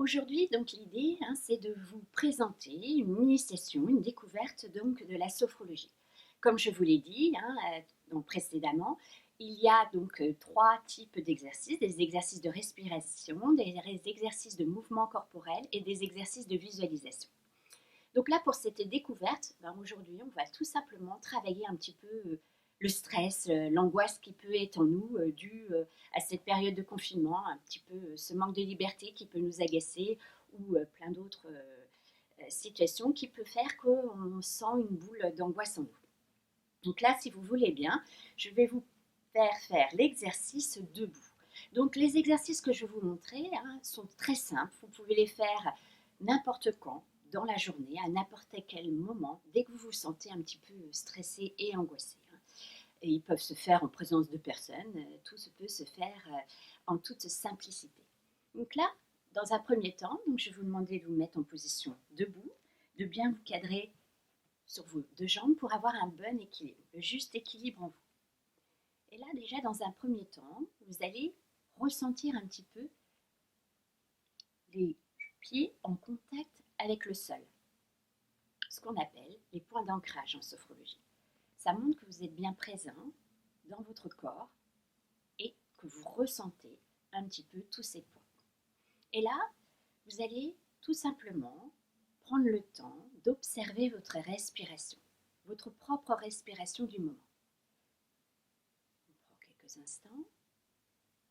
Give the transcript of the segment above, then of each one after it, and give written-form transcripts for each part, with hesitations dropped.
Aujourd'hui, donc l'idée, c'est de vous présenter une mini-session, une découverte donc de la sophrologie. Comme je vous l'ai dit donc précédemment, il y a donc trois types d'exercices, des exercices de respiration, des exercices de mouvement corporel et des exercices de visualisation. Donc là, pour cette découverte, aujourd'hui, on va tout simplement travailler un petit peu le stress, l'angoisse qui peut être en nous due à cette période de confinement, un petit peu ce manque de liberté qui peut nous agacer ou plein d'autres situations qui peut faire qu'on sent une boule d'angoisse en nous. Donc là, si vous voulez bien, je vais vous faire l'exercice debout. Donc les exercices que je vais vous montrer sont très simples. Vous pouvez les faire n'importe quand, dans la journée, à n'importe quel moment, dès que vous vous sentez un petit peu stressé et angoissé. Et ils peuvent se faire en présence de personnes. Tout peut se faire en toute simplicité. Donc là, dans un premier temps, je vais vous demander de vous mettre en position debout, de bien vous cadrer sur vos deux jambes pour avoir un bon équilibre, le juste équilibre en vous. Et là, déjà, dans un premier temps, vous allez ressentir un petit peu les pieds en contact avec le sol, ce qu'on appelle les points d'ancrage en sophrologie. Ça montre que vous êtes bien présent dans votre corps et que vous ressentez un petit peu tous ces points. Et là, vous allez tout simplement prendre le temps d'observer votre respiration, votre propre respiration du moment. On prend quelques instants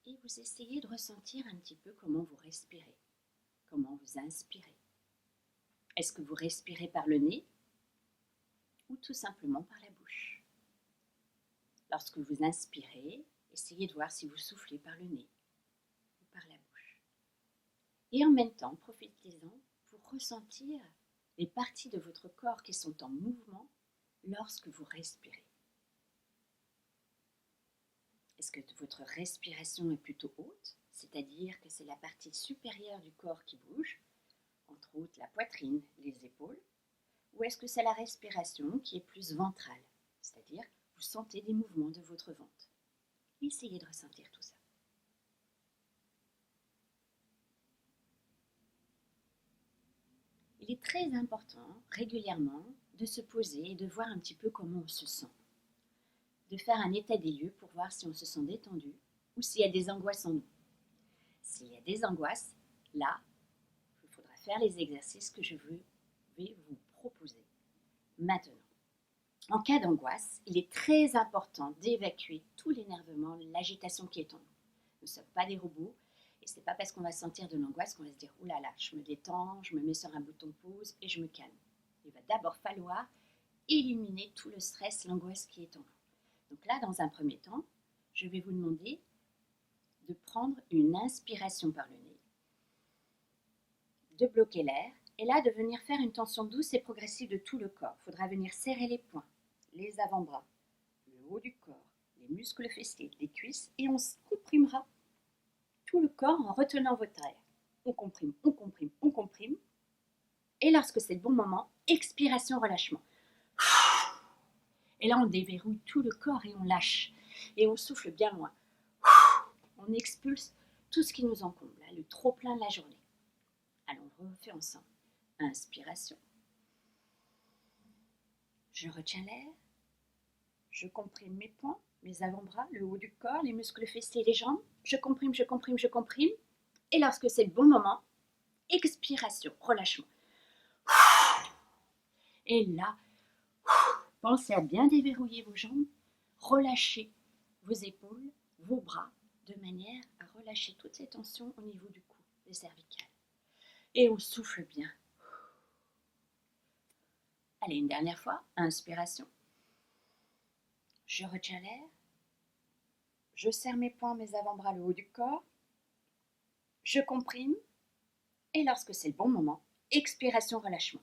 et vous essayez de ressentir un petit peu comment vous respirez, comment vous inspirez. Est-ce que vous respirez par le nez ou tout simplement par la bouche? Lorsque vous inspirez, essayez de voir si vous soufflez par le nez ou par la bouche. Et en même temps, profitez-en pour ressentir les parties de votre corps qui sont en mouvement lorsque vous respirez. Est-ce que votre respiration est plutôt haute, c'est-à-dire que c'est la partie supérieure du corps qui bouge, entre autres la poitrine, les épaules, ou est-ce que c'est la respiration qui est plus ventrale, c'est-à-dire vous sentez des mouvements de votre ventre? Essayez de ressentir tout ça. Il est très important, régulièrement, de se poser et de voir un petit peu comment on se sent. De faire un état des lieux pour voir si on se sent détendu ou s'il y a des angoisses en nous. S'il y a des angoisses, là, il faudra faire les exercices que je vais vous proposer maintenant. En cas d'angoisse, il est très important d'évacuer tout l'énervement, l'agitation qui est en nous. Nous ne sommes pas des robots et ce n'est pas parce qu'on va sentir de l'angoisse qu'on va se dire « Ouh là là, je me détends, je me mets sur un bouton pause et je me calme ». Il va d'abord falloir éliminer tout le stress, l'angoisse qui est en vous. Donc là, dans un premier temps, je vais vous demander de prendre une inspiration par le nez, de bloquer l'air et là de venir faire une tension douce et progressive de tout le corps. Il faudra venir serrer les poings, les avant-bras, le haut du corps, les muscles fessiers, les cuisses et on comprimera tout le corps en retenant votre air. On comprime, on comprime, on comprime. Et lorsque c'est le bon moment, expiration, relâchement. Et là, on déverrouille tout le corps et on lâche. Et on souffle bien loin. On expulse tout ce qui nous encombre, là, le trop-plein de la journée. Alors, on refait ensemble. Inspiration. Je retiens l'air. Je comprime mes poings, mes avant-bras, le haut du corps, les muscles fessiers, les jambes. Je comprime, je comprime, je comprime. Et lorsque c'est le bon moment, expiration, relâchement. Et là, pensez à bien déverrouiller vos jambes, relâchez vos épaules, vos bras, de manière à relâcher toutes ces tensions au niveau du cou, des cervicales. Et on souffle bien. Allez, une dernière fois, inspiration. Je retiens l'air. Je serre mes poings, mes avant-bras, le haut du corps. Je comprime. Et lorsque c'est le bon moment, expiration, relâchement.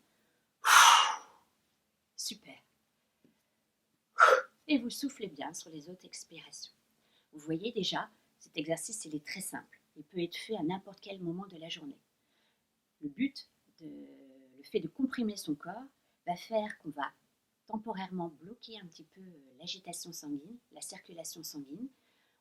Super. Et vous soufflez bien sur les autres expirations. Vous voyez déjà, cet exercice, il est très simple. Il peut être fait à n'importe quel moment de la journée. Le fait de comprimer son corps va faire qu'on va temporairement bloquer un petit peu l'agitation sanguine, la circulation sanguine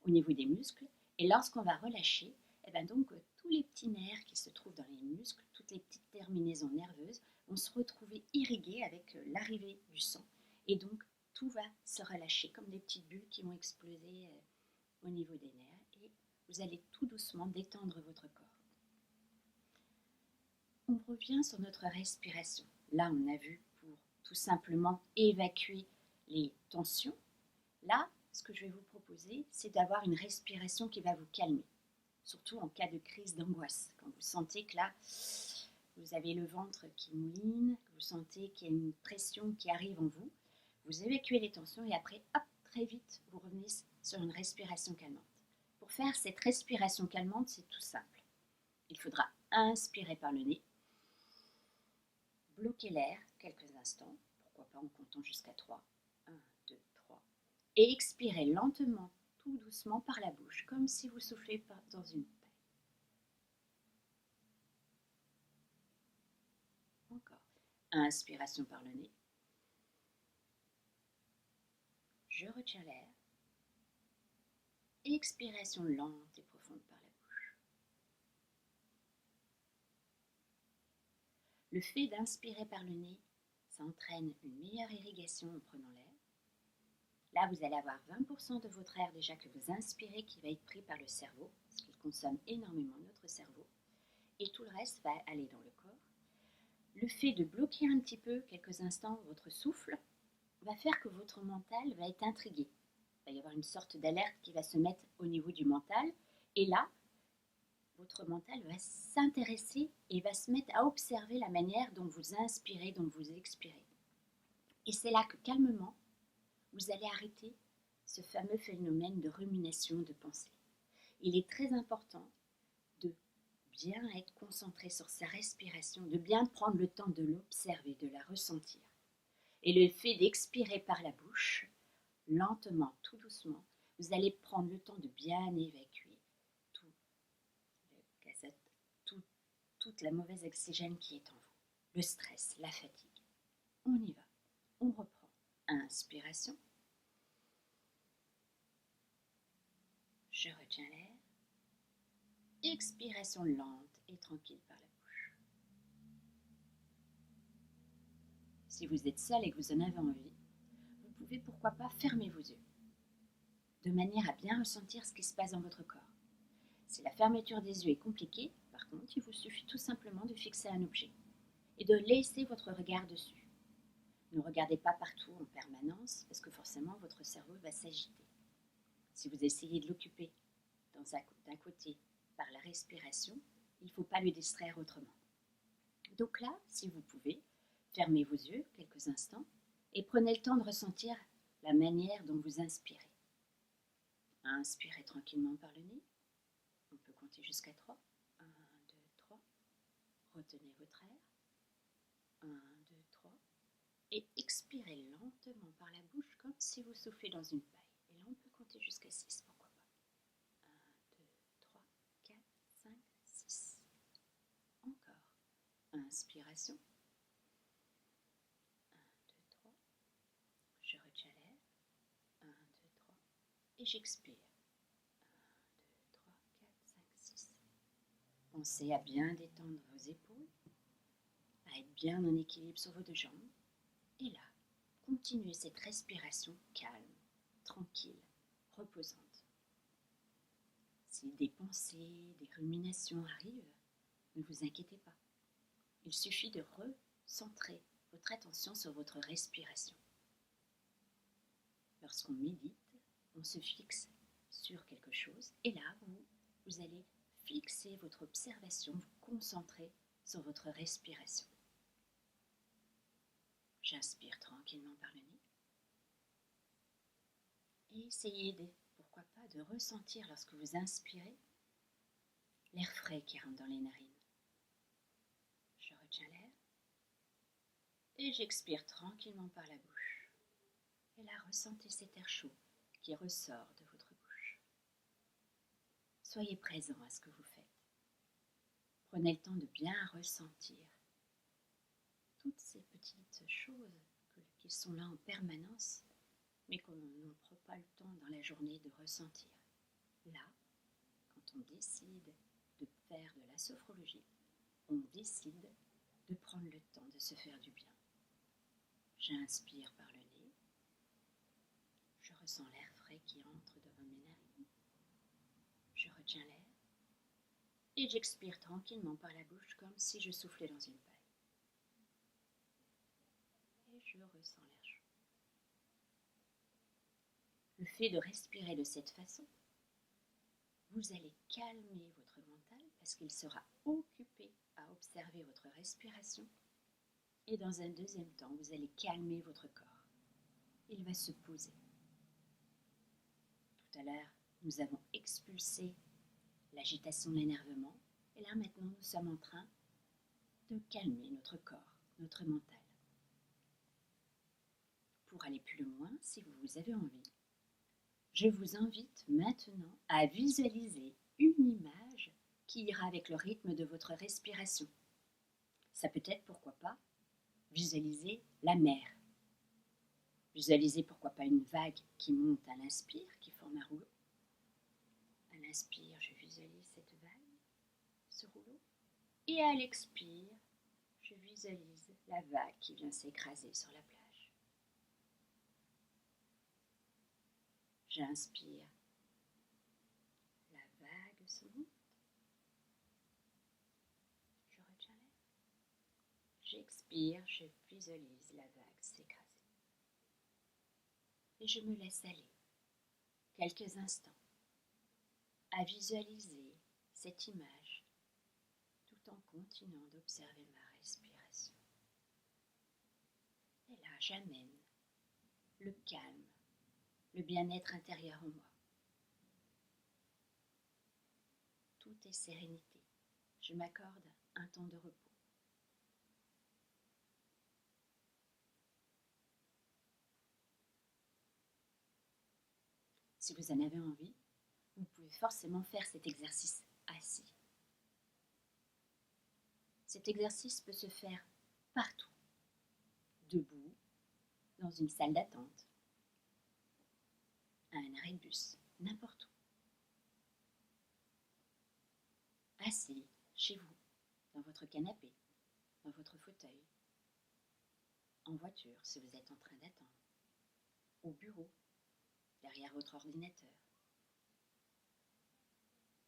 au niveau des muscles. Et lorsqu'on va relâcher, et bien donc tous les petits nerfs qui se trouvent dans les muscles, toutes les petites terminaisons nerveuses vont se retrouver irriguées avec l'arrivée du sang. Et donc tout va se relâcher comme des petites bulles qui vont exploser au niveau des nerfs et vous allez tout doucement détendre votre corps. On revient sur notre respiration. Là, on a vu pour tout simplement évacuer les tensions. Là, ce que je vais vous proposer, c'est d'avoir une respiration qui va vous calmer, surtout en cas de crise d'angoisse. Quand vous sentez que là, vous avez le ventre qui mouline, que vous sentez qu'il y a une pression qui arrive en vous, vous évacuez les tensions et après, hop, très vite, vous revenez sur une respiration calmante. Pour faire cette respiration calmante, c'est tout simple. Il faudra inspirer par le nez, bloquer l'air quelques instants, pourquoi pas en comptant jusqu'à 3. 1, 2, 3. Et expirer lentement, tout doucement par la bouche, comme si vous soufflez dans une paille. Encore. Inspiration par le nez. Je retiens l'air. Expiration lente et profonde par la bouche. Le fait d'inspirer par le nez, ça entraîne une meilleure irrigation en prenant l'air. Là, vous allez avoir 20% de votre air déjà que vous inspirez qui va être pris par le cerveau, parce qu'il consomme énormément notre cerveau, et tout le reste va aller dans le corps. Le fait de bloquer un petit peu, quelques instants, votre souffle, va faire que votre mental va être intrigué. Il va y avoir une sorte d'alerte qui va se mettre au niveau du mental, et là, votre mental va s'intéresser et va se mettre à observer la manière dont vous inspirez, dont vous expirez. Et c'est là que calmement, vous allez arrêter ce fameux phénomène de rumination de pensée. Il est très important de bien être concentré sur sa respiration, de bien prendre le temps de l'observer, de la ressentir. Et le fait d'expirer par la bouche, lentement, tout doucement, vous allez prendre le temps de bien évacuer tout le gazette, toute la mauvaise oxygène qui est en vous, le stress, la fatigue. On y va, on reprend. Inspiration. Je retiens l'air. Expiration lente et tranquille par la bouche. Si vous êtes seul et que vous en avez envie, vous pouvez pourquoi pas fermer vos yeux, de manière à bien ressentir ce qui se passe dans votre corps. Si la fermeture des yeux est compliquée, par contre, il vous suffit tout simplement de fixer un objet et de laisser votre regard dessus. Ne regardez pas partout en permanence parce que forcément votre cerveau va s'agiter. Si vous essayez de l'occuper d'un côté par la respiration, il ne faut pas le distraire autrement. Donc là, si vous pouvez, fermez vos yeux quelques instants et prenez le temps de ressentir la manière dont vous inspirez. Inspirez tranquillement par le nez. On peut compter jusqu'à 3. 1, 2, 3. Retenez votre air. 1, 2, 3. Et expirez lentement par la bouche comme si vous soufflez dans une paille. Et là, on peut compter jusqu'à 6, pourquoi pas. 1, 2, 3, 4, 5, 6. Encore. Inspiration. 1, 2, 3. Je retiens l'air. 1, 2, 3. Et j'expire. 1, 2, 3, 4, 5, 6. Pensez à bien détendre vos épaules, à être bien en équilibre sur vos deux jambes. Et là, continuez cette respiration calme, tranquille, reposante. Si des pensées, des ruminations arrivent, ne vous inquiétez pas. Il suffit de recentrer votre attention sur votre respiration. Lorsqu'on médite, on se fixe sur quelque chose et là, vous allez fixer votre observation, vous concentrer sur votre respiration. J'inspire tranquillement par le nez. Et essayez, pourquoi pas, de ressentir lorsque vous inspirez l'air frais qui rentre dans les narines. Je retiens l'air et j'expire tranquillement par la bouche. Et là, ressentez cet air chaud qui ressort de votre bouche. Soyez présent à ce que vous faites. Prenez le temps de bien ressentir toutes ces petites choses qui sont là en permanence, mais qu'on ne prend pas le temps dans la journée de ressentir. Là, quand on décide de faire de la sophrologie, on décide de prendre le temps de se faire du bien. J'inspire par le nez, je ressens l'air frais qui entre devant mes narines, je retiens l'air et j'expire tranquillement par la bouche comme si je soufflais dans une paille. Et je ressens l'air chaud. Le fait de respirer de cette façon, vous allez calmer votre mental parce qu'il sera occupé à observer votre respiration. Et dans un deuxième temps, vous allez calmer votre corps. Il va se poser. Tout à l'heure, nous avons expulsé l'agitation de l'énervement. Et là, maintenant, nous sommes en train de calmer notre corps, notre mental. Pour aller plus loin, si vous avez envie, je vous invite maintenant à visualiser une image qui ira avec le rythme de votre respiration. Ça peut être, pourquoi pas, visualiser la mer. Visualiser, pourquoi pas, une vague qui monte à l'inspire, qui forme un rouleau. À l'inspire, je visualise cette vague, ce rouleau. Et à l'expire, je visualise la vague qui vient s'écraser sur la plage. J'inspire, la vague se monte. Je retiens l'air. J'expire, je visualise la vague s'écraser. Et je me laisse aller quelques instants à visualiser cette image tout en continuant d'observer ma respiration. Et là, j'amène le calme, le bien-être intérieur en moi. Tout est sérénité. Je m'accorde un temps de repos. Si vous en avez envie, vous pouvez forcément faire cet exercice assis. Cet exercice peut se faire partout, debout, dans une salle d'attente, à un arrêt de bus, n'importe où. Assis, chez vous, dans votre canapé, dans votre fauteuil, en voiture si vous êtes en train d'attendre, au bureau, derrière votre ordinateur.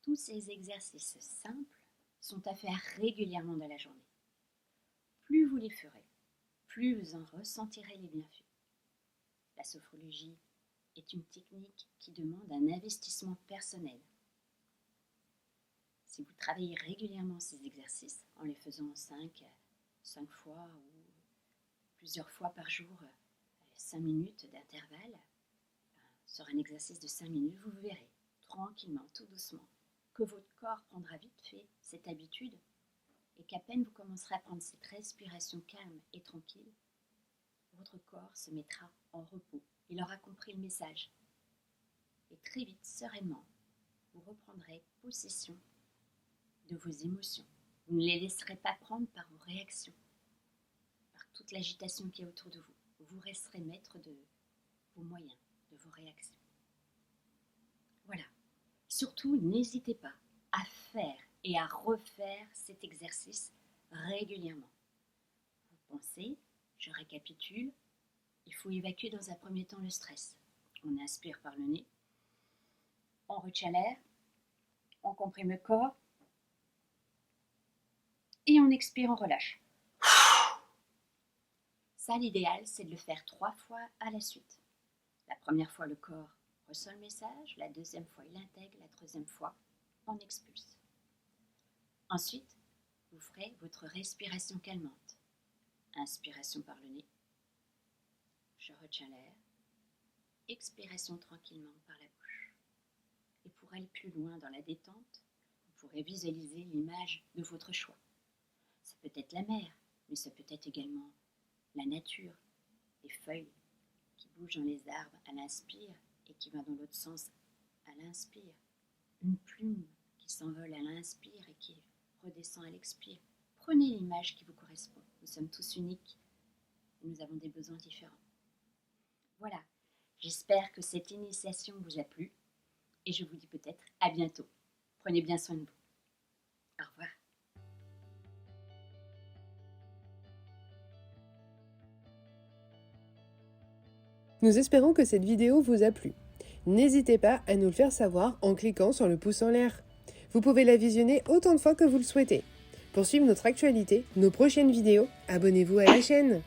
Tous ces exercices simples sont à faire régulièrement dans la journée. Plus vous les ferez, plus vous en ressentirez les bienfaits. La sophrologie est une technique qui demande un investissement personnel. Si vous travaillez régulièrement ces exercices, en les faisant 5 fois ou plusieurs fois par jour, 5 minutes d'intervalle, sur un exercice de 5 minutes, vous verrez tranquillement, tout doucement, que votre corps prendra vite fait cette habitude et qu'à peine vous commencerez à prendre cette respiration calme et tranquille, votre corps se mettra en repos. Il aura compris le message. Et très vite, sereinement, vous reprendrez possession de vos émotions. Vous ne les laisserez pas prendre par vos réactions, par toute l'agitation qui est autour de vous. Vous resterez maître de vos moyens, de vos réactions. Voilà. Surtout, n'hésitez pas à faire et à refaire cet exercice régulièrement. Vous pensez, je récapitule, il faut évacuer dans un premier temps le stress. On inspire par le nez, on retient l'air, on comprime le corps et on expire, on relâche. Ça, l'idéal, c'est de le faire 3 fois à la suite. La première fois, le corps reçoit le message, la deuxième fois, il intègre, la troisième fois, on expulse. Ensuite, vous ferez votre respiration calmante. Inspiration par le nez, je retiens l'air, expiration tranquillement par la bouche. Et pour aller plus loin dans la détente, vous pourrez visualiser l'image de votre choix. Ça peut être la mer, mais ça peut être également la nature, les feuilles qui bougent dans les arbres à l'inspire et qui vont dans l'autre sens à l'inspire. Une plume qui s'envole à l'inspire et qui redescend à l'expire. Prenez l'image qui vous correspond. Nous sommes tous uniques et nous avons des besoins différents. Voilà, j'espère que cette initiation vous a plu et je vous dis peut-être à bientôt. Prenez bien soin de vous. Au revoir. Nous espérons que cette vidéo vous a plu. N'hésitez pas à nous le faire savoir en cliquant sur le pouce en l'air. Vous pouvez la visionner autant de fois que vous le souhaitez. Pour suivre notre actualité, nos prochaines vidéos, abonnez-vous à la chaîne.